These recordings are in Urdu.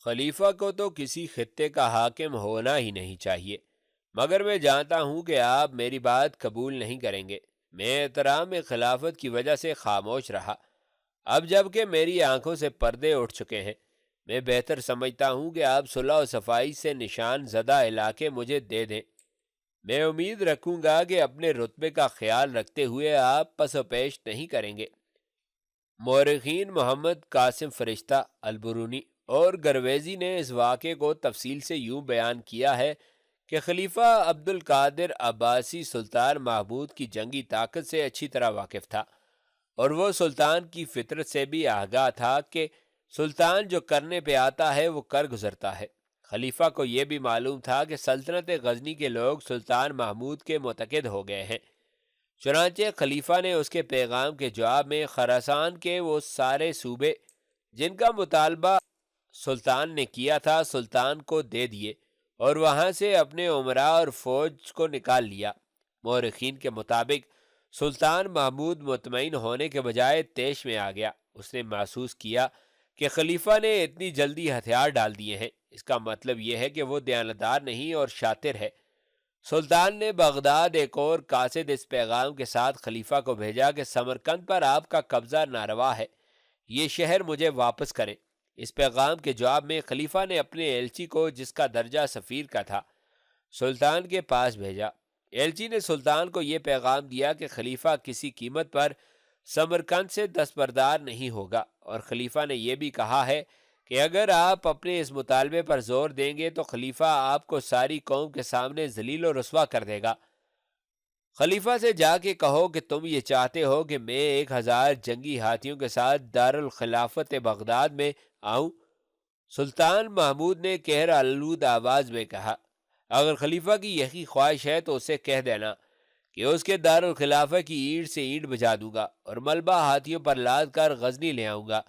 خلیفہ کو تو کسی خطے کا حاکم ہونا ہی نہیں چاہیے، مگر میں جانتا ہوں کہ آپ میری بات قبول نہیں کریں گے۔ میں احترام خلافت کی وجہ سے خاموش رہا، اب جب کہ میری آنکھوں سے پردے اٹھ چکے ہیں۔ میں بہتر سمجھتا ہوں کہ آپ صلح و صفائی سے نشان زدہ علاقے مجھے دے دیں۔ میں امید رکھوں گا کہ اپنے رتبے کا خیال رکھتے ہوئے آپ پس و پیش نہیں کریں گے۔ مورخین محمد قاسم فرشتہ، البرونی اور گرویزی نے اس واقعے کو تفصیل سے یوں بیان کیا ہے کہ خلیفہ عبد القادر عباسی سلطان محمود کی جنگی طاقت سے اچھی طرح واقف تھا، اور وہ سلطان کی فطرت سے بھی آگاہ تھا کہ سلطان جو کرنے پہ آتا ہے وہ کر گزرتا ہے۔ خلیفہ کو یہ بھی معلوم تھا کہ سلطنت غزنی کے لوگ سلطان محمود کے معتقد ہو گئے ہیں، چنانچہ خلیفہ نے اس کے پیغام کے جواب میں خراسان کے وہ سارے صوبے جن کا مطالبہ سلطان نے کیا تھا سلطان کو دے دیے، اور وہاں سے اپنے امراء اور فوج کو نکال لیا۔ مورخین کے مطابق سلطان محمود مطمئن ہونے کے بجائے طیش میں آ گیا۔ اس نے محسوس کیا کہ خلیفہ نے اتنی جلدی ہتھیار ڈال دیے ہیں، اس کا مطلب یہ ہے کہ وہ دیانتدار نہیں اور شاطر ہے۔ سلطان نے بغداد ایک اور قاصد اس پیغام کے ساتھ خلیفہ کو بھیجا کہ سمرقند پر آپ کا قبضہ ناروا ہے، یہ شہر مجھے واپس کریں۔ اس پیغام کے جواب میں خلیفہ نے اپنے ایلچی کو، جس کا درجہ سفیر کا تھا، سلطان کے پاس بھیجا۔ ایلچی نے سلطان کو یہ پیغام دیا کہ خلیفہ کسی قیمت پر سمرقند سے دستبردار نہیں ہوگا، اور خلیفہ نے یہ بھی کہا ہے کہ اگر آپ اپنے اس مطالبے پر زور دیں گے تو خلیفہ آپ کو ساری قوم کے سامنے ذلیل و رسوا کر دے گا۔ خلیفہ سے جا کے کہو کہ تم یہ چاہتے ہو کہ میں 1000 جنگی ہاتھیوں کے ساتھ دارالخلافت بغداد میں آؤں۔ سلطان محمود نے قہر آلود آواز میں کہا، اگر خلیفہ کی یہی خواہش ہے تو اسے کہہ دینا کہ اس کے دارالخلافہ کی اینٹ سے اینٹ بجا دوں گا اور ملبہ ہاتھیوں پر لاد کر غزنی لے آؤں گا۔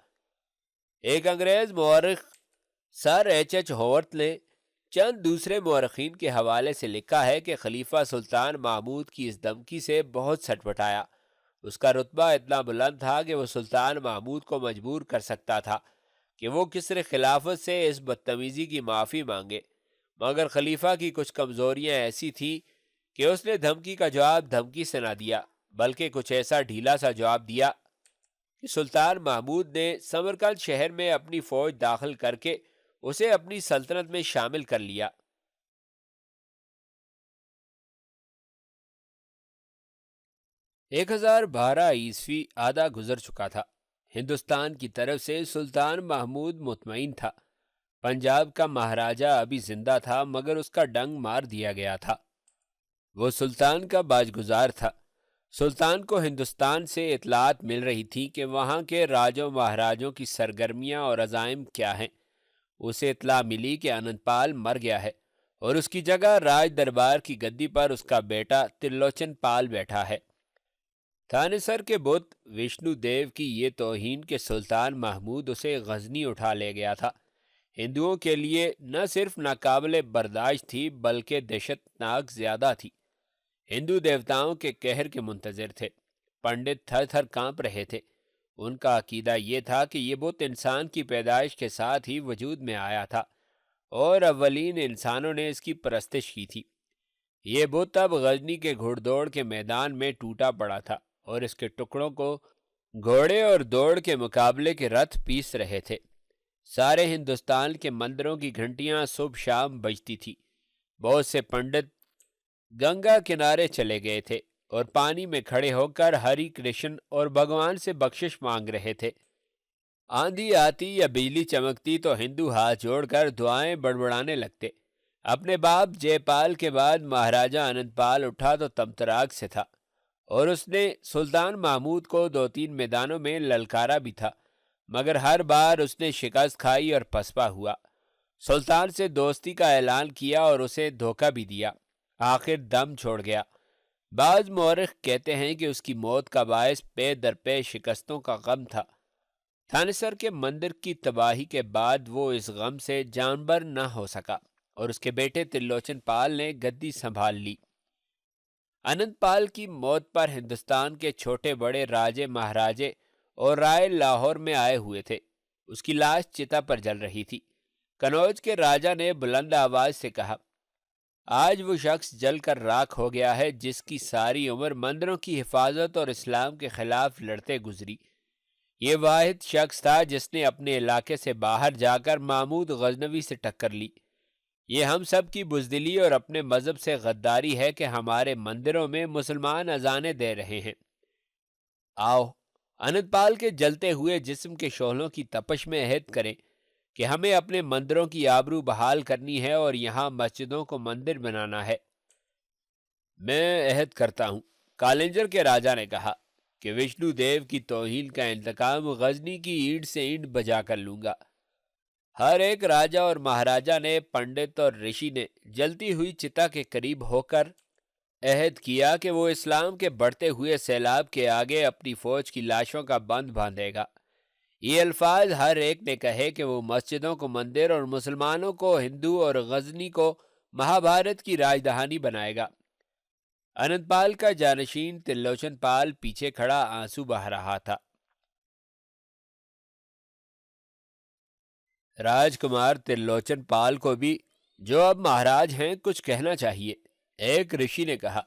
ایک انگریز مورخ سر ایچ ہوورتھ نے چند دوسرے مورخین کے حوالے سے لکھا ہے کہ خلیفہ سلطان محمود کی اس دھمکی سے بہت سٹپٹایا۔ اس کا رتبہ اتنا بلند تھا کہ وہ سلطان محمود کو مجبور کر سکتا تھا کہ وہ کسر خلافت سے اس بدتمیزی کی معافی مانگے، مگر خلیفہ کی کچھ کمزوریاں ایسی تھیں کہ اس نے دھمکی کا جواب دھمکی سے نہ دیا، بلکہ کچھ ایسا ڈھیلا سا جواب دیا کہ سلطان محمود نے سمرقند شہر میں اپنی فوج داخل کر کے اسے اپنی سلطنت میں شامل کر لیا۔ 1012 آدھا گزر چکا تھا۔ ہندوستان کی طرف سے سلطان محمود مطمئن تھا۔ پنجاب کا مہاراجہ ابھی زندہ تھا، مگر اس کا ڈنگ مار دیا گیا تھا۔ وہ سلطان کا باجگزار تھا۔ سلطان کو ہندوستان سے اطلاعات مل رہی تھی کہ وہاں کے راجوں مہاراجوں کی سرگرمیاں اور عزائم کیا ہیں۔ اسے اطلاع ملی کہ انند پال مر گیا ہے اور اس کی جگہ راج دربار کی گدی پر اس کا بیٹا ترلوچن پال بیٹھا ہے۔ تھانیسر کے بت وشنو دیو کی یہ توہین کہ سلطان محمود اسے غزنی اٹھا لے گیا تھا، ہندوؤں کے لیے نہ صرف ناقابل برداشت تھی بلکہ دہشت ناک زیادہ تھی۔ ہندو دیوتاؤں کے قہر کے منتظر تھے۔ پنڈت تھر تھر کانپ رہے تھے۔ ان کا عقیدہ یہ تھا کہ یہ بت انسان کی پیدائش کے ساتھ ہی وجود میں آیا تھا اور اولین انسانوں نے اس کی پرستش کی تھی۔ یہ بت اب غزنی کے گھڑ دوڑ کے میدان میں ٹوٹا پڑا تھا اور اس کے ٹکڑوں کو گھوڑے اور دوڑ کے مقابلے کے رتھ پیس رہے تھے۔ سارے ہندوستان کے مندروں کی گھنٹیاں صبح شام بجتی تھی۔ بہت سے پنڈت گنگا کنارے چلے گئے تھے اور پانی میں کھڑے ہو کر ہری کرشن اور بھگوان سے بخشش مانگ رہے تھے۔ آندھی آتی یا بجلی چمکتی تو ہندو ہاتھ جوڑ کر دعائیں بڑبڑانے لگتے۔ اپنے باپ جے پال کے بعد مہاراجہ انند پال اٹھا تو تمتراک سے تھا، اور اس نے سلطان محمود کو 2-3 میدانوں میں للکارا بھی تھا، مگر ہر بار اس نے شکست کھائی اور پسپا ہوا۔ سلطان سے دوستی کا اعلان کیا اور اسے دھوکہ بھی دیا، آخر دم چھوڑ گیا۔ بعض مورخ کہتے ہیں کہ اس کی موت کا باعث پے در پے شکستوں کا غم تھا۔ تھانیسر کے مندر کی تباہی کے بعد وہ اس غم سے جانبر نہ ہو سکا اور اس کے بیٹے ترلوچن پال نے گدی سنبھال لی۔ انند پال کی موت پر ہندوستان کے چھوٹے بڑے راجے مہاراجے اور رائے لاہور میں آئے ہوئے تھے۔ اس کی لاش چتا پر جل رہی تھی۔ کنوج کے راجا نے بلند آواز سے کہا، آج وہ شخص جل کر راکھ ہو گیا ہے جس کی ساری عمر مندروں کی حفاظت اور اسلام کے خلاف لڑتے گزری۔ یہ واحد شخص تھا جس نے اپنے علاقے سے باہر جا کر محمود غزنوی سے ٹکر لی۔ یہ ہم سب کی بزدلی اور اپنے مذہب سے غداری ہے کہ ہمارے مندروں میں مسلمان اذانیں دے رہے ہیں۔ آؤ انند پال کے جلتے ہوئے جسم کے شعلوں کی تپش میں عہد کریں کہ ہمیں اپنے مندروں کی آبرو بحال کرنی ہے اور یہاں مسجدوں کو مندر بنانا ہے۔ میں عہد کرتا ہوں، کالنجر کے راجا نے کہا، کہ وشنو دیو کی توہین کا انتقام غزنی کی اینٹ سے اینٹ بجا کر لوں گا۔ ہر ایک راجا اور مہاراجا نے، پنڈت اور رشی نے جلتی ہوئی چتا کے قریب ہو کر عہد کیا کہ وہ اسلام کے بڑھتے ہوئے سیلاب کے آگے اپنی فوج کی لاشوں کا بند باندھے گا۔ یہ الفاظ ہر ایک نے کہے کہ وہ مسجدوں کو مندر اور مسلمانوں کو ہندو اور غزنی کو مہابھارت کی راجدھانی بنائے گا۔ انند پال کا جانشین ترلوچن پال پیچھے کھڑا آنسو بہا رہا تھا۔ راج کمار ترلوچن پال کو بھی، جو اب مہاراج ہیں، کچھ کہنا چاہیے۔ ایک رشی نے کہا،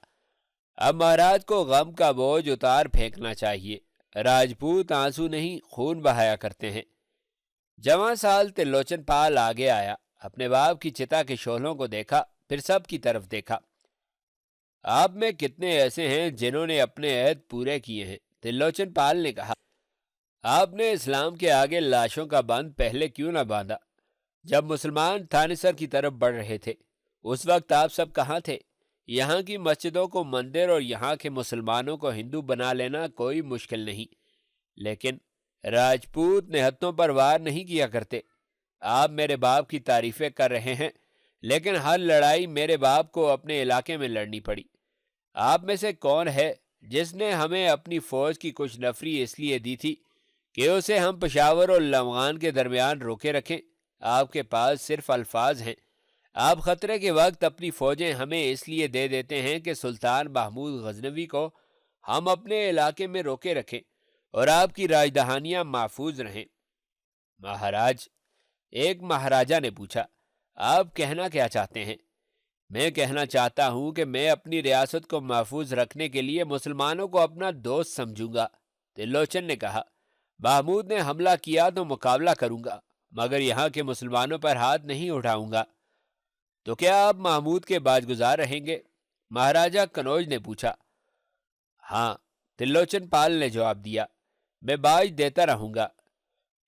اب مہاراج کو غم کا بوجھ اتار پھینکنا چاہیے۔ راجپوت آنسو نہیں، خون بہایا کرتے ہیں۔ جوان سال ترلوچن پال آگے آیا، اپنے باپ کی چتا کے شعلوں کو دیکھا، پھر سب کی طرف دیکھا۔ آپ میں کتنے ایسے ہیں جنہوں نے اپنے عہد پورے کیے ہیں؟ ترلوچن پال نے کہا، آپ نے اسلام کے آگے لاشوں کا بند پہلے کیوں نہ باندھا؟ جب مسلمان تھانیسر کی طرف بڑھ رہے تھے اس وقت آپ سب کہاں تھے؟ یہاں کی مسجدوں کو مندر اور یہاں کے مسلمانوں کو ہندو بنا لینا کوئی مشکل نہیں، لیکن راجپوت نہتوں پر وار نہیں کیا کرتے۔ آپ میرے باپ کی تعریفیں کر رہے ہیں، لیکن ہر لڑائی میرے باپ کو اپنے علاقے میں لڑنی پڑی۔ آپ میں سے کون ہے جس نے ہمیں اپنی فوج کی کچھ نفری اس لیے دی تھی کہ اسے ہم پشاور اور لمغان کے درمیان روکے رکھیں؟ آپ کے پاس صرف الفاظ ہیں۔ آپ خطرے کے وقت اپنی فوجیں ہمیں اس لیے دے دیتے ہیں کہ سلطان محمود غزنوی کو ہم اپنے علاقے میں روکے رکھیں اور آپ کی راجدھانیاں محفوظ رہیں۔ مہاراج، ایک مہاراجا نے پوچھا، آپ کہنا کیا چاہتے ہیں؟ میں کہنا چاہتا ہوں کہ میں اپنی ریاست کو محفوظ رکھنے کے لیے مسلمانوں کو اپنا دوست سمجھوں گا۔ ترلوچن نے کہا، محمود نے حملہ کیا تو مقابلہ کروں گا، مگر یہاں کے مسلمانوں پر ہاتھ نہیں اٹھاؤں گا۔ تو کیا آپ محمود کے باج گزار رہیں گے؟ مہاراجا کنوج نے پوچھا۔ ہاں، ترلوچن پال نے جواب دیا، میں باج دیتا رہوں گا۔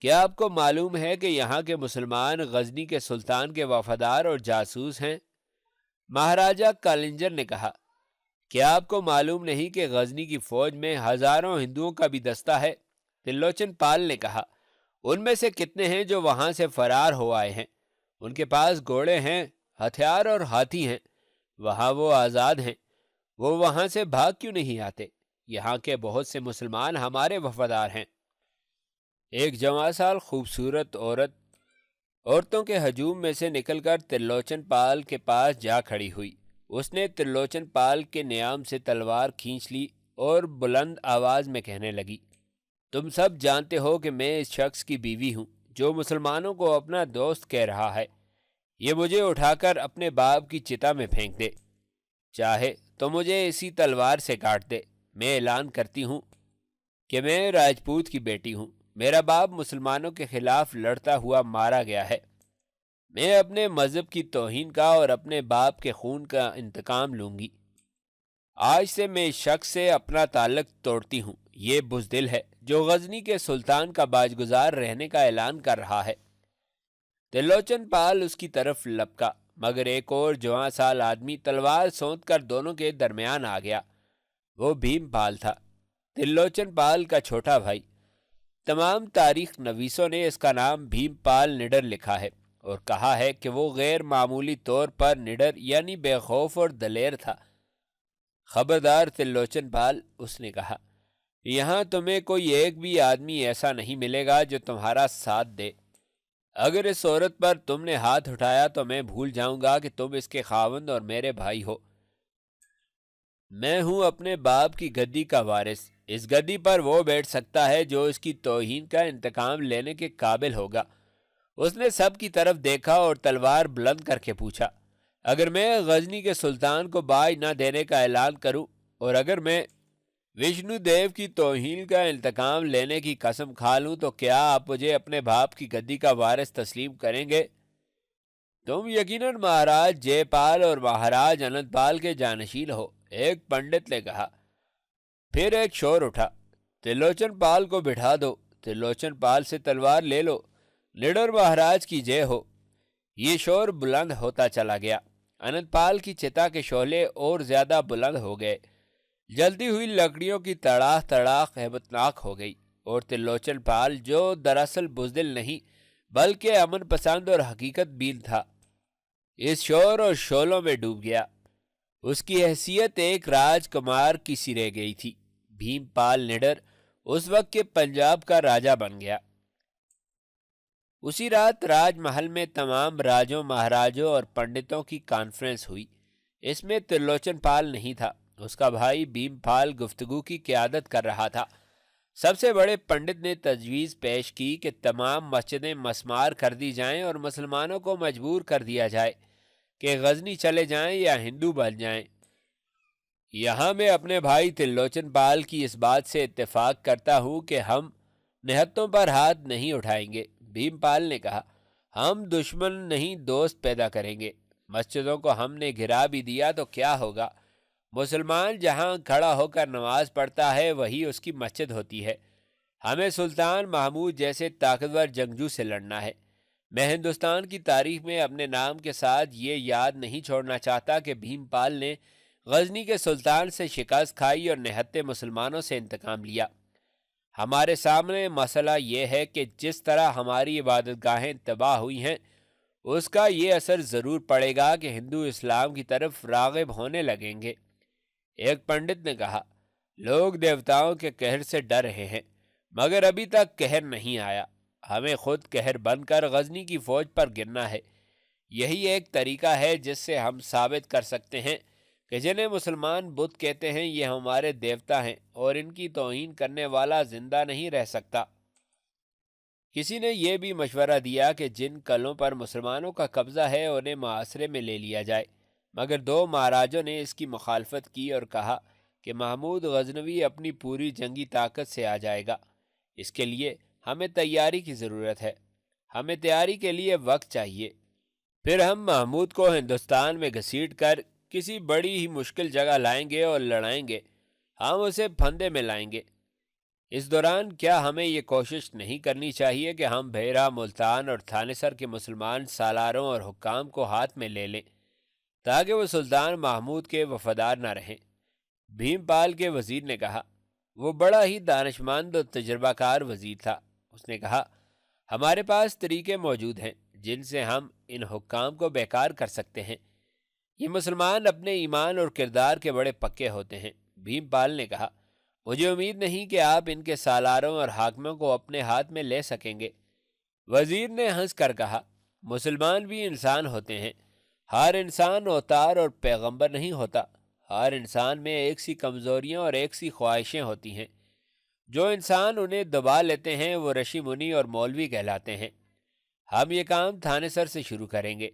کیا آپ کو معلوم ہے کہ یہاں کے مسلمان غزنی کے سلطان کے وفادار اور جاسوس ہیں؟ مہاراجا کالنجر نے کہا، کیا آپ کو معلوم نہیں کہ غزنی کی فوج میں ہزاروں ہندوؤں کا بھی دستہ ہے؟ ترلوچن پال نے کہا، ان میں سے کتنے ہیں جو وہاں سے فرار ہو آئے ہیں؟ ان کے پاس گھوڑے ہیں، ہتھیار اور ہاتھی ہیں، وہاں وہ آزاد ہیں۔ وہ وہاں سے بھاگ کیوں نہیں آتے؟ یہاں کے بہت سے مسلمان ہمارے وفادار ہیں۔ ایک جوان سال خوبصورت عورتوں کے ہجوم میں سے نکل کر ترلوچن پال کے پاس جا کھڑی ہوئی۔ اس نے ترلوچن پال کے نیام سے تلوار کھینچ لی اور بلند آواز میں کہنے لگی، تم سب جانتے ہو کہ میں اس شخص کی بیوی ہوں جو مسلمانوں کو اپنا دوست کہہ رہا ہے۔ یہ مجھے اٹھا کر اپنے باپ کی چتا میں پھینک دے، چاہے تو مجھے اسی تلوار سے کاٹ دے۔ میں اعلان کرتی ہوں کہ میں راجپوت کی بیٹی ہوں، میرا باپ مسلمانوں کے خلاف لڑتا ہوا مارا گیا ہے۔ میں اپنے مذہب کی توہین کا اور اپنے باپ کے خون کا انتقام لوں گی۔ آج سے میں اس شخص سے اپنا تعلق توڑتی ہوں۔ یہ بزدل ہے جو غزنی کے سلطان کا باجگزار رہنے کا اعلان کر رہا ہے۔ ترلوچن پال اس کی طرف لپکا، مگر ایک اور جوان سال آدمی تلوار سونت کر دونوں کے درمیان آ گیا۔ وہ بھیم پال تھا، ترلوچن پال کا چھوٹا بھائی۔ تمام تاریخ نویسوں نے اس کا نام بھیم پال نڈر لکھا ہے اور کہا ہے کہ وہ غیر معمولی طور پر نڈر یعنی بے خوف اور دلیر تھا۔ خبردار ترلوچن پال، اس نے کہا، یہاں تمہیں کوئی ایک بھی آدمی ایسا نہیں ملے گا جو تمہارا ساتھ دے۔ اگر اس عورت پر تم نے ہاتھ اٹھایا تو میں بھول جاؤں گا کہ تم اس کے خاوند اور میرے بھائی ہو۔ میں ہوں اپنے باپ کی گدی کا وارث۔ اس گدی پر وہ بیٹھ سکتا ہے جو اس کی توہین کا انتقام لینے کے قابل ہوگا۔ اس نے سب کی طرف دیکھا اور تلوار بلند کر کے پوچھا، اگر میں غزنی کے سلطان کو باج نہ دینے کا اعلان کروں اور اگر میں وشنو دیو کی توہین کا انتقام لینے کی قسم کھا لوں تو کیا آپ مجھے اپنے باپ کی گدی کا وارث تسلیم کریں گے؟ تم یقیناً مہاراج جے پال اور مہاراج اننت پال کے جانشین ہو، ایک پنڈت نے کہا۔ پھر ایک شور اٹھا، ترلوچن پال کو بٹھا دو، ترلوچن پال سے تلوار لے لو، نڈر مہاراج کی جے ہو۔ یہ شور بلند ہوتا چلا گیا۔ اننت پال کی چتا کے شعلے اور زیادہ بلند ہو گئے، جلتی ہوئی لکڑیوں کی تڑاہ تڑاہ ہیبتناک ہو گئی، اور ترلوچن پال جو دراصل بزدل نہیں بلکہ امن پسند اور حقیقت بین تھا، اس شور اور شعلوں میں ڈوب گیا۔ اس کی حیثیت ایک راج کمار کی سی رہ گئی تھی۔ بھیم پال نڈر اس وقت کے پنجاب کا راجہ بن گیا۔ اسی رات راج محل میں تمام راجوں، مہاراجوں اور پنڈتوں کی کانفرنس ہوئی۔ اس میں ترلوچن پال نہیں تھا، اس کا بھائی بھیم پال گفتگو کی قیادت کر رہا تھا۔ سب سے بڑے پنڈت نے تجویز پیش کی کہ تمام مسجدیں مسمار کر دی جائیں اور مسلمانوں کو مجبور کر دیا جائے کہ غزنی چلے جائیں یا ہندو بن جائیں۔ یہاں میں اپنے بھائی ترلوچن پال کی اس بات سے اتفاق کرتا ہوں کہ ہم نہتوں پر ہاتھ نہیں اٹھائیں گے۔ بھیم پال نے کہا، ہم دشمن نہیں دوست پیدا کریں گے۔ مسجدوں کو ہم نے گھرا بھی دیا تو کیا ہوگا؟ مسلمان جہاں کھڑا ہو کر نماز پڑھتا ہے وہی اس کی مسجد ہوتی ہے۔ ہمیں سلطان محمود جیسے طاقتور جنگجو سے لڑنا ہے۔ میں ہندوستان کی تاریخ میں اپنے نام کے ساتھ یہ یاد نہیں چھوڑنا چاہتا کہ بھیم پال نے غزنی کے سلطان سے شکست کھائی اور نہتے مسلمانوں سے انتقام لیا۔ ہمارے سامنے مسئلہ یہ ہے کہ جس طرح ہماری عبادت گاہیں تباہ ہوئی ہیں، اس کا یہ اثر ضرور پڑے گا کہ ہندو اسلام کی طرف راغب ہونے لگیں گے۔ ایک پنڈت نے کہا، لوگ دیوتاؤں کے قہر سے ڈر رہے ہیں مگر ابھی تک قہر نہیں آیا۔ ہمیں خود قہر بن کر غزنی کی فوج پر گرنا ہے۔ یہی ایک طریقہ ہے جس سے ہم ثابت کر سکتے ہیں کہ جنہیں مسلمان بت کہتے ہیں یہ ہمارے دیوتا ہیں اور ان کی توہین کرنے والا زندہ نہیں رہ سکتا۔ کسی نے یہ بھی مشورہ دیا کہ جن قلعوں پر مسلمانوں کا قبضہ ہے انہیں محاصرے میں لے لیا جائے، مگر دو مہاراجوں نے اس کی مخالفت کی اور کہا کہ محمود غزنوی اپنی پوری جنگی طاقت سے آ جائے گا، اس کے لیے ہمیں تیاری کی ضرورت ہے، ہمیں تیاری کے لیے وقت چاہیے، پھر ہم محمود کو ہندوستان میں گھسیٹ کر کسی بڑی ہی مشکل جگہ لائیں گے اور لڑائیں گے، ہم اسے پھندے میں لائیں گے۔ اس دوران کیا ہمیں یہ کوشش نہیں کرنی چاہیے کہ ہم بھیرا، ملتان اور تھانیسر کے مسلمان سالاروں اور حکام کو ہاتھ میں لے لیں تاکہ وہ سلطان محمود کے وفادار نہ رہیں؟ بھیم پال کے وزیر نے کہا، وہ بڑا ہی دانشمند اور تجربہ کار وزیر تھا۔ اس نے کہا، ہمارے پاس طریقے موجود ہیں جن سے ہم ان حکام کو بیکار کر سکتے ہیں۔ یہ مسلمان اپنے ایمان اور کردار کے بڑے پکے ہوتے ہیں۔ بھیم پال نے کہا، مجھے امید نہیں کہ آپ ان کے سالاروں اور حاکموں کو اپنے ہاتھ میں لے سکیں گے۔ وزیر نے ہنس کر کہا، مسلمان بھی انسان ہوتے ہیں، ہر انسان اوتار اور پیغمبر نہیں ہوتا، ہر انسان میں ایک سی کمزوریاں اور ایک سی خواہشیں ہوتی ہیں، جو انسان انہیں دبا لیتے ہیں وہ رشی منی اور مولوی کہلاتے ہیں۔ ہم یہ کام تھانے سر سے شروع کریں گے۔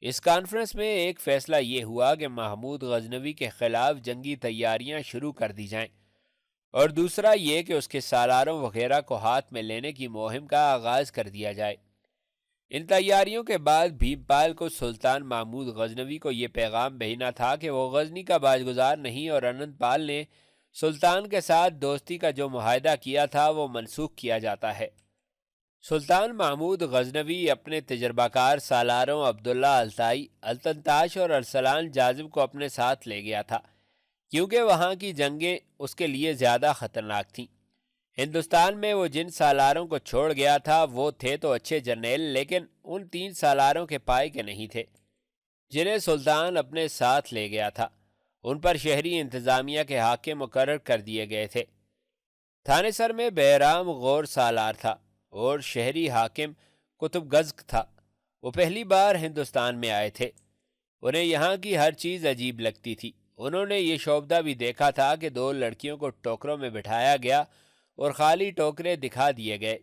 اس کانفرنس میں ایک فیصلہ یہ ہوا کہ محمود غزنوی کے خلاف جنگی تیاریاں شروع کر دی جائیں، اور دوسرا یہ کہ اس کے سالاروں وغیرہ کو ہاتھ میں لینے کی مہم کا آغاز کر دیا جائے۔ ان تیاریوں کے بعد بھیم پال کو سلطان محمود غزنوی کو یہ پیغام بھیجنا تھا کہ وہ غزنی کا باجگزار نہیں اور اننت پال نے سلطان کے ساتھ دوستی کا جو معاہدہ کیا تھا وہ منسوخ کیا جاتا ہے۔ سلطان محمود غزنوی اپنے تجربہ کار سالاروں عبداللہ التائی، التنتاش اور ارسلان جاذب کو اپنے ساتھ لے گیا تھا، کیونکہ وہاں کی جنگیں اس کے لیے زیادہ خطرناک تھیں۔ ہندوستان میں وہ جن سالاروں کو چھوڑ گیا تھا وہ تھے تو اچھے جرنیل، لیکن ان 3 سالاروں کے پائے کے نہیں تھے جنہیں سلطان اپنے ساتھ لے گیا تھا۔ ان پر شہری انتظامیہ کے حاکم مقرر کر دیے گئے تھے۔ تھانے سر میں بیرام غور سالار تھا اور شہری حاکم کتب گزک تھا۔ وہ پہلی بار ہندوستان میں آئے تھے، انہیں یہاں کی ہر چیز عجیب لگتی تھی۔ انہوں نے یہ شعبدہ بھی دیکھا تھا کہ 2 لڑکیوں کو ٹوکروں میں بٹھایا گیا اور خالی ٹوکرے دکھا دیے گئے،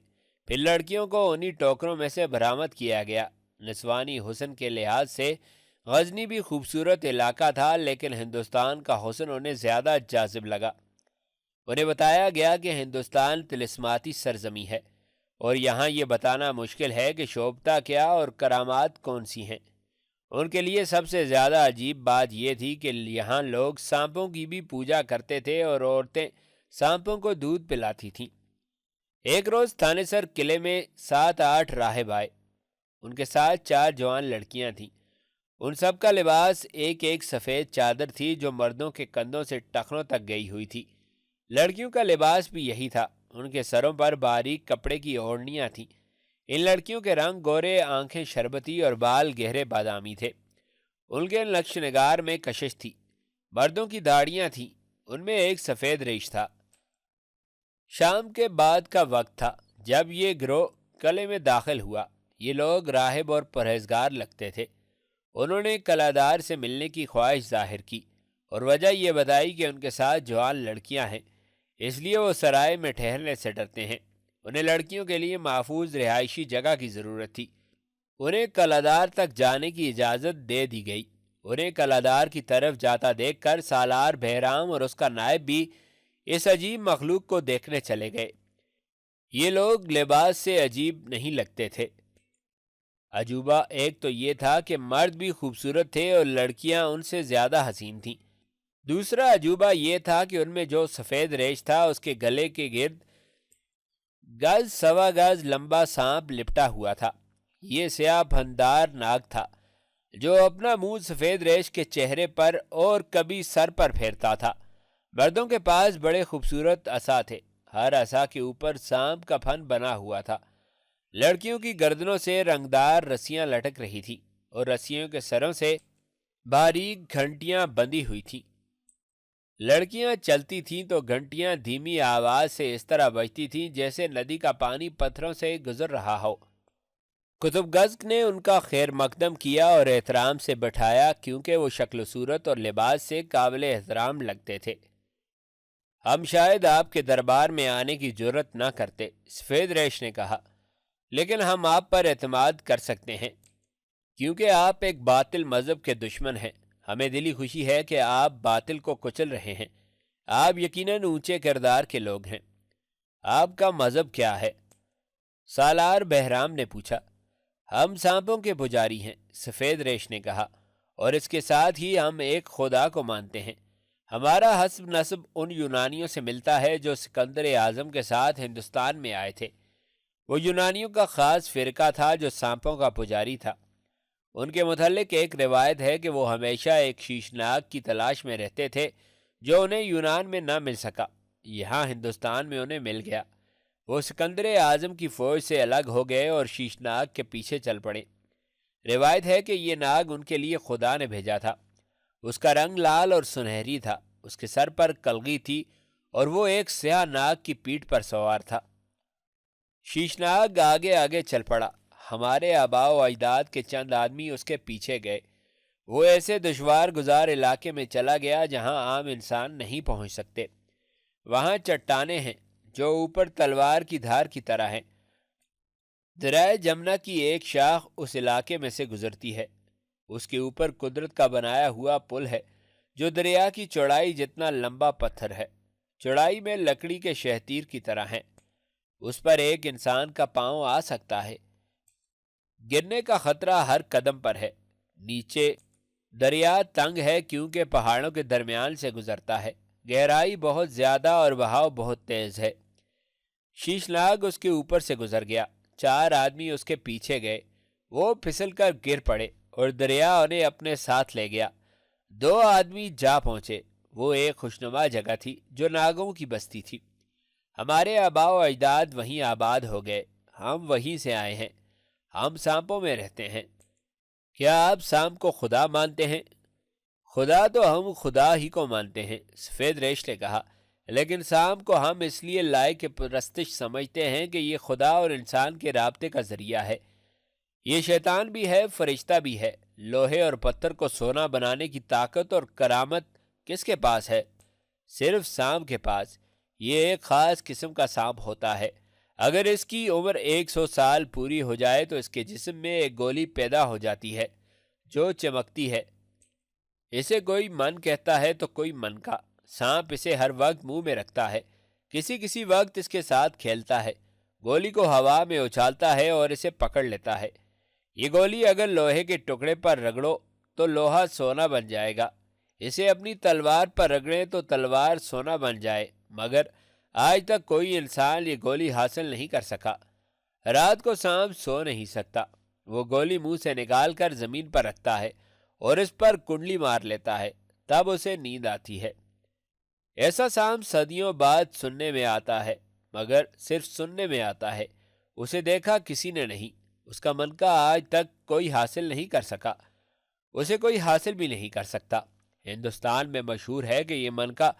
پھر لڑکیوں کو انہی ٹوکروں میں سے برآمد کیا گیا۔ نسوانی حسن کے لحاظ سے غزنی بھی خوبصورت علاقہ تھا، لیکن ہندوستان کا حسن انہیں زیادہ جاذب لگا۔ انہیں بتایا گیا کہ ہندوستان طلسماتی سرزمین ہے اور یہاں یہ بتانا مشکل ہے کہ شوبھتا کیا اور کرامات کون سی ہیں۔ ان کے لیے سب سے زیادہ عجیب بات یہ تھی کہ یہاں لوگ سانپوں کی بھی پوجا کرتے تھے اور عورتیں سانپوں کو دودھ پلاتی تھیں۔ ایک روز تھانے سر قلعے میں 7-8 راہب آئے۔ ان کے ساتھ 4 جوان لڑکیاں تھیں۔ ان سب کا لباس ایک ایک سفید چادر تھی جو مردوں کے کندھوں سے ٹخنوں تک گئی ہوئی تھی۔ لڑکیوں کا لباس بھی یہی تھا۔ ان کے سروں پر باریک کپڑے کی اوڑھنیاں تھیں۔ ان لڑکیوں کے رنگ گورے، آنکھیں شربتی اور بال گہرے بادامی تھے۔ ان کے نقش نگار میں کشش تھی۔ مردوں کی داڑیاں تھیں، ان میں ایک سفید ریش تھا۔ شام کے بعد کا وقت تھا جب یہ گروہ قلعے میں داخل ہوا۔ یہ لوگ راہب اور پرہیزگار لگتے تھے۔ انہوں نے قلعہ سے ملنے کی خواہش ظاہر کی اور وجہ یہ بتائی کہ ان کے ساتھ جوان لڑکیاں ہیں، اس لیے وہ سرائے میں ٹھہرنے سے ڈرتے ہیں۔ انہیں لڑکیوں کے لیے محفوظ رہائشی جگہ کی ضرورت تھی۔ انہیں قلعہ تک جانے کی اجازت دے دی گئی۔ انہیں قلعہ کی طرف جاتا دیکھ کر سالار بہرام اور اس کا نائب بھی اس عجیب مخلوق کو دیکھنے چلے گئے۔ یہ لوگ لباس سے عجیب نہیں لگتے تھے۔ عجوبہ ایک تو یہ تھا کہ مرد بھی خوبصورت تھے اور لڑکیاں ان سے زیادہ حسین تھیں۔ دوسرا عجوبہ یہ تھا کہ ان میں جو سفید ریش تھا اس کے گلے کے گرد گز سوا گز لمبا سانپ لپٹا ہوا تھا۔ یہ سیاہ پھندار ناگ تھا جو اپنا منہ سفید ریش کے چہرے پر اور کبھی سر پر پھیرتا تھا۔ مردوں کے پاس بڑے خوبصورت عصا تھے، ہر عصا کے اوپر سانپ کا پھن بنا ہوا تھا۔ لڑکیوں کی گردنوں سے رنگدار رسیاں لٹک رہی تھی اور رسیوں کے سروں سے باریک گھنٹیاں بندھی ہوئی تھیں۔ لڑکیاں چلتی تھیں تو گھنٹیاں دھیمی آواز سے اس طرح بجتی تھیں جیسے ندی کا پانی پتھروں سے گزر رہا ہو۔ کتب گزک نے ان کا خیر مقدم کیا اور احترام سے بٹھایا کیونکہ وہ شکل و صورت اور لباس سے قابل احترام لگتے تھے۔ ہم شاید آپ کے دربار میں آنے کی جرت نہ کرتے، سفید ریش نے کہا، لیکن ہم آپ پر اعتماد کر سکتے ہیں کیونکہ آپ ایک باطل مذہب کے دشمن ہیں۔ ہمیں دلی خوشی ہے کہ آپ باطل کو کچل رہے ہیں۔ آپ یقیناً اونچے کردار کے لوگ ہیں۔ آپ کا مذہب کیا ہے؟ سالار بہرام نے پوچھا۔ ہم سانپوں کے پجاری ہیں، سفید ریش نے کہا، اور اس کے ساتھ ہی ہم ایک خدا کو مانتے ہیں۔ ہمارا حسب نسب ان یونانیوں سے ملتا ہے جو سکندر اعظم کے ساتھ ہندوستان میں آئے تھے۔ وہ یونانیوں کا خاص فرقہ تھا جو سانپوں کا پجاری تھا۔ ان کے متعلق ایک روایت ہے کہ وہ ہمیشہ ایک شیشناگ کی تلاش میں رہتے تھے جو انہیں یونان میں نہ مل سکا، یہاں ہندوستان میں انہیں مل گیا۔ وہ سکندر اعظم کی فوج سے الگ ہو گئے اور شیشناگ کے پیچھے چل پڑے۔ روایت ہے کہ یہ ناگ ان کے لیے خدا نے بھیجا تھا۔ اس کا رنگ لال اور سنہری تھا، اس کے سر پر کلگی تھی اور وہ ایک سیاہ ناگ کی پیٹھ پر سوار تھا۔ شیشناگ آگے آگے چل پڑا۔ ہمارے آباء و اجداد کے چند آدمی اس کے پیچھے گئے۔ وہ ایسے دشوار گزار علاقے میں چلا گیا جہاں عام انسان نہیں پہنچ سکتے۔ وہاں چٹانیں ہیں جو اوپر تلوار کی دھار کی طرح ہیں۔ دریائے جمنا کی ایک شاخ اس علاقے میں سے گزرتی ہے۔ اس کے اوپر قدرت کا بنایا ہوا پل ہے جو دریا کی چوڑائی جتنا لمبا پتھر ہے، چوڑائی میں لکڑی کے شہتیر کی طرح ہیں۔ اس پر ایک انسان کا پاؤں آ سکتا ہے۔ گرنے کا خطرہ ہر قدم پر ہے۔ نیچے دریا تنگ ہے کیونکہ پہاڑوں کے درمیان سے گزرتا ہے، گہرائی بہت زیادہ اور بہاؤ بہت تیز ہے۔ شیشناگ اس کے اوپر سے گزر گیا۔ 4 آدمی اس کے پیچھے گئے۔ وہ پھسل کر گر پڑے اور دریا انہیں اپنے ساتھ لے گیا۔ 2 آدمی جا پہنچے۔ وہ ایک خوشنما جگہ تھی جو ناگوں کی بستی تھی۔ ہمارے آباء و اجداد وہیں آباد ہو گئے، ہم وہیں سے آئے ہیں۔ ہم سانپوں میں رہتے ہیں۔ کیا آپ سانپ کو خدا مانتے ہیں؟ خدا تو ہم خدا ہی کو مانتے ہیں، سفید ریش نے کہا، لیکن سانپ کو ہم اس لیے لائق پرستش سمجھتے ہیں کہ یہ خدا اور انسان کے رابطے کا ذریعہ ہے۔ یہ شیطان بھی ہے، فرشتہ بھی ہے۔ لوہے اور پتھر کو سونا بنانے کی طاقت اور کرامت کس کے پاس ہے؟ صرف سانپ کے پاس۔ یہ ایک خاص قسم کا سانپ ہوتا ہے۔ اگر اس کی عمر 100 سال پوری ہو جائے تو اس کے جسم میں ایک گولی پیدا ہو جاتی ہے جو چمکتی ہے۔ اسے کوئی من کہتا ہے تو کوئی من کا۔ سانپ اسے ہر وقت منہ میں رکھتا ہے، کسی کسی وقت اس کے ساتھ کھیلتا ہے، گولی کو ہوا میں اچھالتا ہے اور اسے پکڑ لیتا ہے۔ یہ گولی اگر لوہے کے ٹکڑے پر رگڑو تو لوہا سونا بن جائے گا، اسے اپنی تلوار پر رگڑیں تو تلوار سونا بن جائے، مگر آج تک کوئی انسان یہ گولی حاصل نہیں کر سکا۔ رات کو سانپ سو نہیں سکتا، وہ گولی منہ سے نکال کر زمین پر رکھتا ہے اور اس پر کنڈلی مار لیتا ہے، تب اسے نیند آتی ہے۔ ایسا سانپ صدیوں بعد سننے میں آتا ہے، مگر صرف سننے میں آتا ہے، اسے دیکھا کسی نے نہیں۔ اس کا منکا آج تک کوئی حاصل نہیں کر سکا، اسے کوئی حاصل بھی نہیں کر سکتا۔ ہندوستان میں مشہور ہے کہ یہ منکا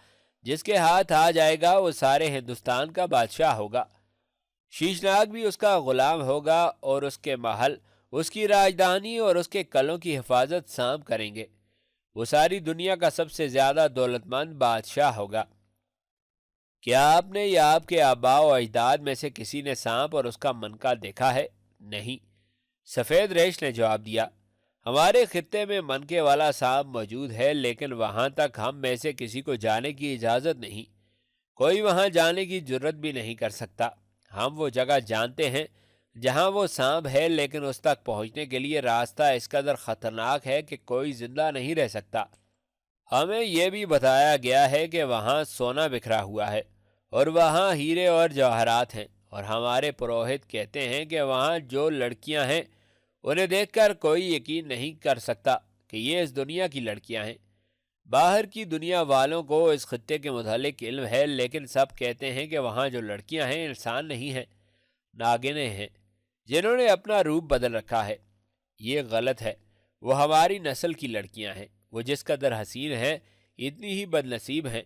جس کے ہاتھ آ جائے گا وہ سارے ہندوستان کا بادشاہ ہوگا، شیش ناگ بھی اس کا غلام ہوگا، اور اس کے محل، اس کی راجدھانی اور اس کے قلعوں کی حفاظت سانپ کریں گے۔ وہ ساری دنیا کا سب سے زیادہ دولت مند بادشاہ ہوگا۔ کیا آپ نے یا آپ کے آباء و اجداد میں سے کسی نے سانپ اور اس کا منکا دیکھا ہے؟ نہیں، سفید ریش نے جواب دیا۔ ہمارے خطے میں منکے والا سانپ موجود ہے، لیکن وہاں تک ہم میں سے کسی کو جانے کی اجازت نہیں، کوئی وہاں جانے کی جرت بھی نہیں کر سکتا۔ ہم وہ جگہ جانتے ہیں جہاں وہ سانپ ہے، لیکن اس تک پہنچنے کے لیے راستہ اس قدر خطرناک ہے کہ کوئی زندہ نہیں رہ سکتا۔ ہمیں یہ بھی بتایا گیا ہے کہ وہاں سونا بکھرا ہوا ہے اور وہاں ہیرے اور جواہرات ہیں، اور ہمارے پروہت کہتے ہیں کہ وہاں جو لڑکیاں ہیں انہیں دیکھ کر کوئی یقین نہیں کر سکتا کہ یہ اس دنیا کی لڑکیاں ہیں۔ باہر کی دنیا والوں کو اس خطے کے متعلق علم ہے، لیکن سب کہتے ہیں کہ وہاں جو لڑکیاں ہیں انسان نہیں ہیں، ناگنے ہیں جنہوں نے اپنا روپ بدل رکھا ہے۔ یہ غلط ہے، وہ ہماری نسل کی لڑکیاں ہیں، وہ جس قدر حسین ہیں اتنی ہی بد نصیب ہیں۔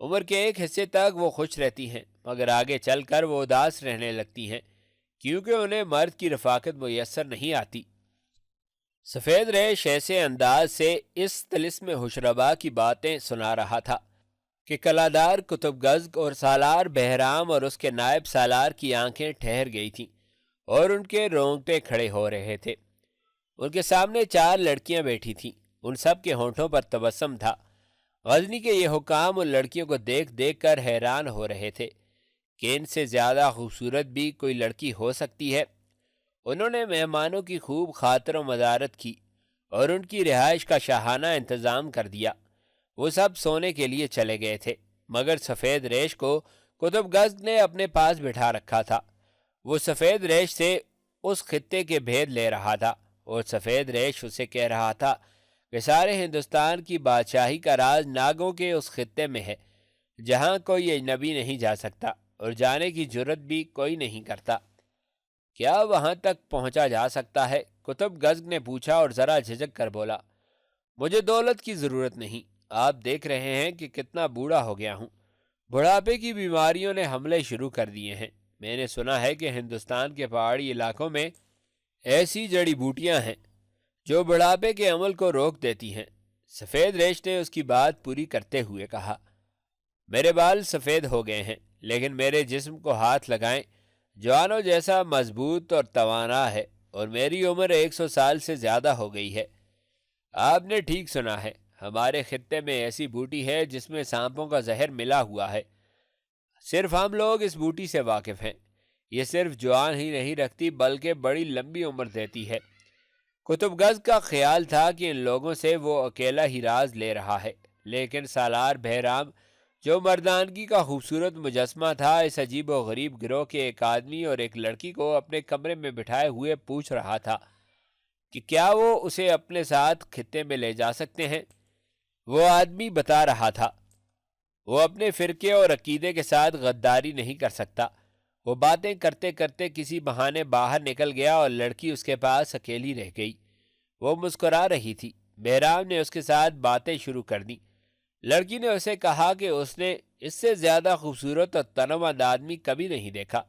عمر کے ایک حصے تک وہ خوش رہتی ہیں، مگر آگے چل کر وہ اداس رہنے لگتی ہیں، کیونکہ انہیں مرد کی رفاقت میسر نہیں آتی۔ سفید ریش ایسے انداز سے اس طلسم ہوشربا کی باتیں سنا رہا تھا کہ کلادار کتب گزگ اور سالار بہرام اور اس کے نائب سالار کی آنکھیں ٹھہر گئی تھیں اور ان کے رونگٹے کھڑے ہو رہے تھے۔ ان کے سامنے 4 لڑکیاں بیٹھی تھیں، ان سب کے ہونٹوں پر تبسم تھا۔ غزنی کے یہ حکام ان لڑکیوں کو دیکھ دیکھ کر حیران ہو رہے تھے کہ ان سے زیادہ خوبصورت بھی کوئی لڑکی ہو سکتی ہے۔ انہوں نے مہمانوں کی خوب خاطر و مدارت کی اور ان کی رہائش کا شاہانہ انتظام کر دیا۔ وہ سب سونے کے لیے چلے گئے تھے، مگر سفید ریش کو کتب گزگ نے اپنے پاس بٹھا رکھا تھا۔ وہ سفید ریش سے اس خطے کے بھید لے رہا تھا، اور سفید ریش اسے کہہ رہا تھا کہ سارے ہندوستان کی بادشاہی کا راز ناگوں کے اس خطے میں ہے جہاں کوئی اجنبی نہیں جا سکتا اور جانے کی جرت بھی کوئی نہیں کرتا۔ کیا وہاں تک پہنچا جا سکتا ہے؟ کتب گزگ نے پوچھا اور ذرا جھجک کر بولا، مجھے دولت کی ضرورت نہیں، آپ دیکھ رہے ہیں کہ کتنا بوڑھا ہو گیا ہوں، بڑھاپے کی بیماریوں نے حملے شروع کر دیے ہیں۔ میں نے سنا ہے کہ ہندوستان کے پہاڑی علاقوں میں ایسی جڑی بوٹیاں ہیں جو بڑھاپے کے عمل کو روک دیتی ہیں۔ سفید ریش نے اس کی بات پوری کرتے ہوئے کہا، میرے بال سفید ہو گئے ہیں، لیکن میرے جسم کو ہاتھ لگائیں، جوانوں جیسا مضبوط اور توانا ہے، اور میری عمر 100 سال سے زیادہ ہو گئی ہے۔ آپ نے ٹھیک سنا ہے، ہمارے خطے میں ایسی بوٹی ہے جس میں سانپوں کا زہر ملا ہوا ہے، صرف ہم لوگ اس بوٹی سے واقف ہیں۔ یہ صرف جوان ہی نہیں رکھتی بلکہ بڑی لمبی عمر دیتی ہے۔ کتب گزگ کا خیال تھا کہ ان لوگوں سے وہ اکیلا ہی راز لے رہا ہے، لیکن سالار بہرام جو مردانگی کا خوبصورت مجسمہ تھا، اس عجیب و غریب گروہ کے ایک آدمی اور ایک لڑکی کو اپنے کمرے میں بٹھائے ہوئے پوچھ رہا تھا کہ کیا وہ اسے اپنے ساتھ خطے میں لے جا سکتے ہیں۔ وہ آدمی بتا رہا تھا، وہ اپنے فرقے اور عقیدے کے ساتھ غداری نہیں کر سکتا۔ وہ باتیں کرتے کرتے کسی بہانے باہر نکل گیا اور لڑکی اس کے پاس اکیلی رہ گئی۔ وہ مسکرا رہی تھی۔ بہرام نے اس کے ساتھ باتیں شروع کر دیں۔ لڑکی نے اسے کہا کہ اس نے اس سے زیادہ خوبصورت اور تنومند آدمی کبھی نہیں دیکھا۔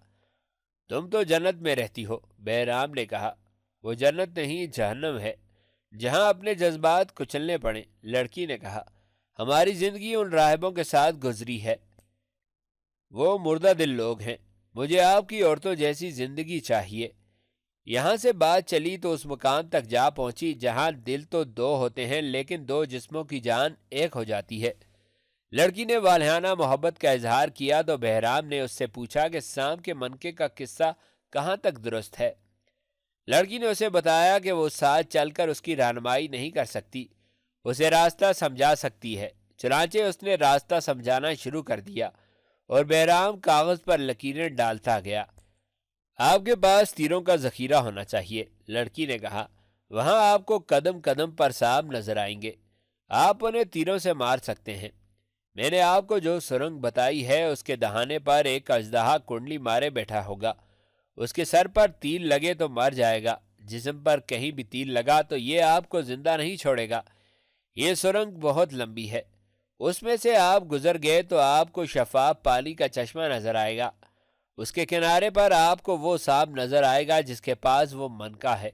تم تو جنت میں رہتی ہو، بہرام نے کہا۔ وہ جنت نہیں، جہنم ہے، جہاں اپنے جذبات کچلنے پڑیں، لڑکی نے کہا۔ ہماری زندگی ان راہبوں کے ساتھ گزری ہے، وہ مردہ دل لوگ ہیں، مجھے آپ کی عورتوں جیسی زندگی چاہیے۔ یہاں سے بات چلی تو اس مقام تک جا پہنچی جہاں دل تو دو ہوتے ہیں لیکن دو جسموں کی جان ایک ہو جاتی ہے۔ لڑکی نے والہانہ محبت کا اظہار کیا تو بہرام نے اس سے پوچھا کہ سام کے منقے کا قصہ کہاں تک درست ہے۔ لڑکی نے اسے بتایا کہ وہ ساتھ چل کر اس کی رہنمائی نہیں کر سکتی، اسے راستہ سمجھا سکتی ہے۔ چنانچہ اس نے راستہ سمجھانا شروع کر دیا اور بہرام کاغذ پر لکیریں ڈالتا گیا۔ آپ کے پاس تیروں کا ذخیرہ ہونا چاہیے، لڑکی نے کہا۔ وہاں آپ کو قدم قدم پر سانپ نظر آئیں گے، آپ انہیں تیروں سے مار سکتے ہیں۔ میں نے آپ کو جو سرنگ بتائی ہے اس کے دہانے پر ایک اژدہا کنڈلی مارے بیٹھا ہوگا، اس کے سر پر تیر لگے تو مر جائے گا، جسم پر کہیں بھی تیر لگا تو یہ آپ کو زندہ نہیں چھوڑے گا۔ یہ سرنگ بہت لمبی ہے، اس میں سے آپ گزر گئے تو آپ کو شفاف پانی کا چشمہ نظر آئے گا، اس کے کنارے پر آپ کو وہ سانپ نظر آئے گا جس کے پاس وہ منقا ہے،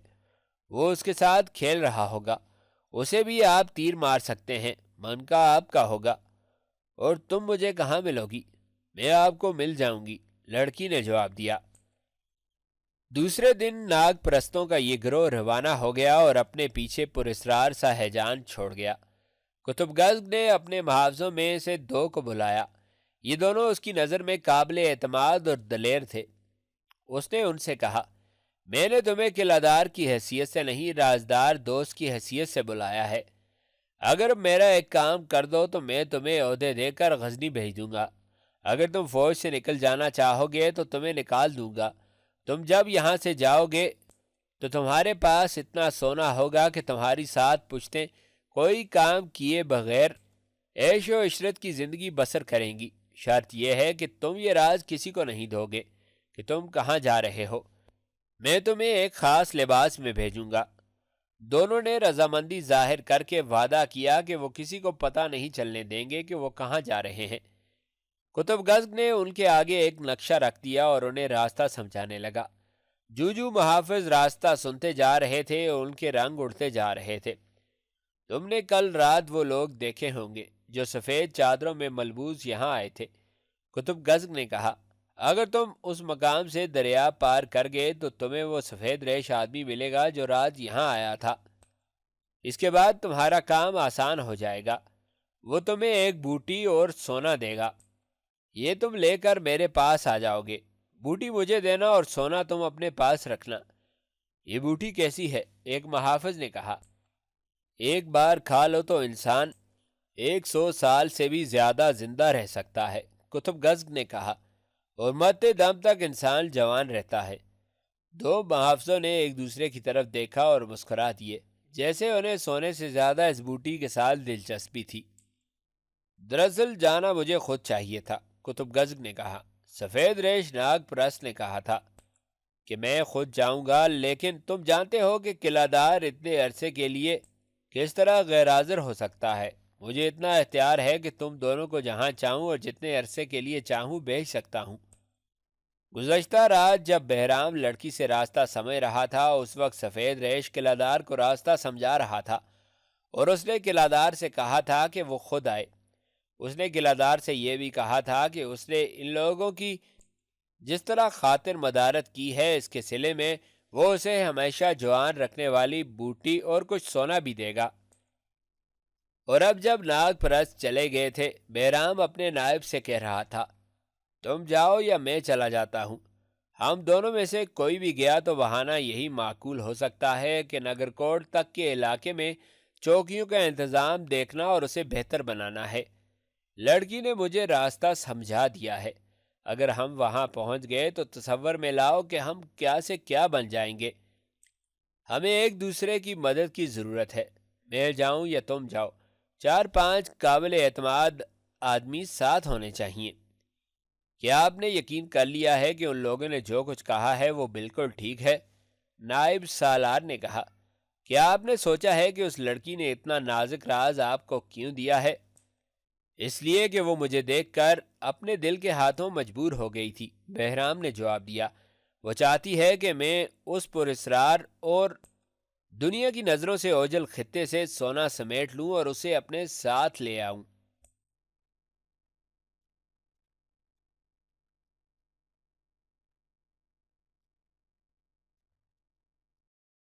وہ اس کے ساتھ کھیل رہا ہوگا، اسے بھی آپ تیر مار سکتے ہیں، منقا آپ کا ہوگا۔ اور تم مجھے کہاں ملو گی؟ میں آپ کو مل جاؤں گی، لڑکی نے جواب دیا۔ دوسرے دن ناگ پرستوں کا یہ گروہ روانہ ہو گیا اور اپنے پیچھے پراسرار سا ہیجان چھوڑ گیا۔ کتب گزگ نے اپنے محافظوں میں سے دو کو بلایا، یہ دونوں اس کی نظر میں قابل اعتماد اور دلیر تھے۔ اس نے ان سے کہا، میں نے تمہیں قلعہ دار کی حیثیت سے نہیں، رازدار دوست کی حیثیت سے بلایا ہے۔ اگر میرا ایک کام کر دو تو میں تمہیں عہدے دے کر غزنی بھیج دوں گا، اگر تم فوج سے نکل جانا چاہو گے تو تمہیں نکال دوں گا۔ تم جب یہاں سے جاؤ گے تو تمہارے پاس اتنا سونا ہوگا کہ تمہاری سات پشتیں کوئی کام کیے بغیر عیش و عشرت کی زندگی بسر کریں گی۔ شرط یہ ہے کہ تم یہ راز کسی کو نہیں دو گے کہ تم کہاں جا رہے ہو۔ میں تمہیں ایک خاص لباس میں بھیجوں گا۔ دونوں نے رضامندی ظاہر کر کے وعدہ کیا کہ وہ کسی کو پتہ نہیں چلنے دیں گے کہ وہ کہاں جا رہے ہیں۔ کتب گزگ نے ان کے آگے ایک نقشہ رکھ دیا اور انہیں راستہ سمجھانے لگا۔ جو محافظ راستہ سنتے جا رہے تھے ان کے رنگ اڑتے جا رہے تھے۔ تم نے کل رات وہ لوگ دیکھے ہوں گے جو سفید چادروں میں ملبوس یہاں آئے تھے، کتب گزگ نے کہا۔ اگر تم اس مقام سے دریا پار کر گئے تو تمہیں وہ سفید ریش آدمی ملے گا جو رات یہاں آیا تھا۔ اس کے بعد تمہارا کام آسان ہو جائے گا۔ وہ تمہیں ایک بوٹی اور سونا دے گا، یہ تم لے کر میرے پاس آ جاؤ گے۔ بوٹی مجھے دینا اور سونا تم اپنے پاس رکھنا۔ یہ بوٹی کیسی ہے؟ ایک محافظ نے کہا۔ ایک بار کھا لو تو انسان 100 سال سے بھی زیادہ زندہ رہ سکتا ہے، کتب گزگ نے کہا، اور مرتے دم تک انسان جوان رہتا ہے۔ دو محافظوں نے ایک دوسرے کی طرف دیکھا اور مسکرا دیے، جیسے انہیں سونے سے زیادہ اس بوٹی کے ساتھ دلچسپی تھی۔ دراصل جانا مجھے خود چاہیے تھا، کتب گزگ نے کہا۔ سفید ریش ناگ پرست نے کہا تھا کہ میں خود جاؤں گا، لیکن تم جانتے ہو کہ قلعہ دار اتنے عرصے کے لیے کس طرح غیر حاضر ہو سکتا ہے۔ مجھے اتنا اختیار ہے کہ تم دونوں کو جہاں چاہوں اور جتنے عرصے کے لیے چاہوں بھیج سکتا ہوں۔ گزشتہ رات جب بہرام لڑکی سے راستہ سمجھ رہا تھا، اس وقت سفید ریش قلعہ دار کو راستہ سمجھا رہا تھا اور اس نے قلعہ دار سے کہا تھا کہ وہ خود آئے۔ اس نے قلعہ دار سے یہ بھی کہا تھا کہ اس نے ان لوگوں کی جس طرح خاطر مدارت کی ہے، اس کے صلے میں وہ اسے ہمیشہ جوان رکھنے والی بوٹی اور کچھ سونا بھی دے گا۔ اور اب جب ناگ پرست چلے گئے تھے، بہرام اپنے نائب سے کہہ رہا تھا، تم جاؤ یا میں چلا جاتا ہوں۔ ہم دونوں میں سے کوئی بھی گیا تو بہانہ یہی معقول ہو سکتا ہے کہ نگر کوٹ تک کے علاقے میں چوکیوں کا انتظام دیکھنا اور اسے بہتر بنانا ہے۔ لڑکی نے مجھے راستہ سمجھا دیا ہے، اگر ہم وہاں پہنچ گئے تو تصور میں لاؤ کہ ہم کیا سے کیا بن جائیں گے۔ ہمیں ایک دوسرے کی مدد کی ضرورت ہے، میں جاؤں یا تم جاؤ، 4-5 قابل اعتماد آدمی ساتھ ہونے چاہیے۔ کیا آپ نے یقین کر لیا ہے کہ ان لوگوں نے جو کچھ کہا ہے وہ بالکل ٹھیک ہے؟ نائب سالار نے کہا۔ کیا آپ نے سوچا ہے کہ اس لڑکی نے اتنا نازک راز آپ کو کیوں دیا ہے؟ اس لیے کہ وہ مجھے دیکھ کر اپنے دل کے ہاتھوں مجبور ہو گئی تھی، بہرام نے جواب دیا۔ وہ چاہتی ہے کہ میں اس پراسرار اور دنیا کی نظروں سے اوجھل خطے سے سونا سمیٹ لوں اور اسے اپنے ساتھ لے آؤں۔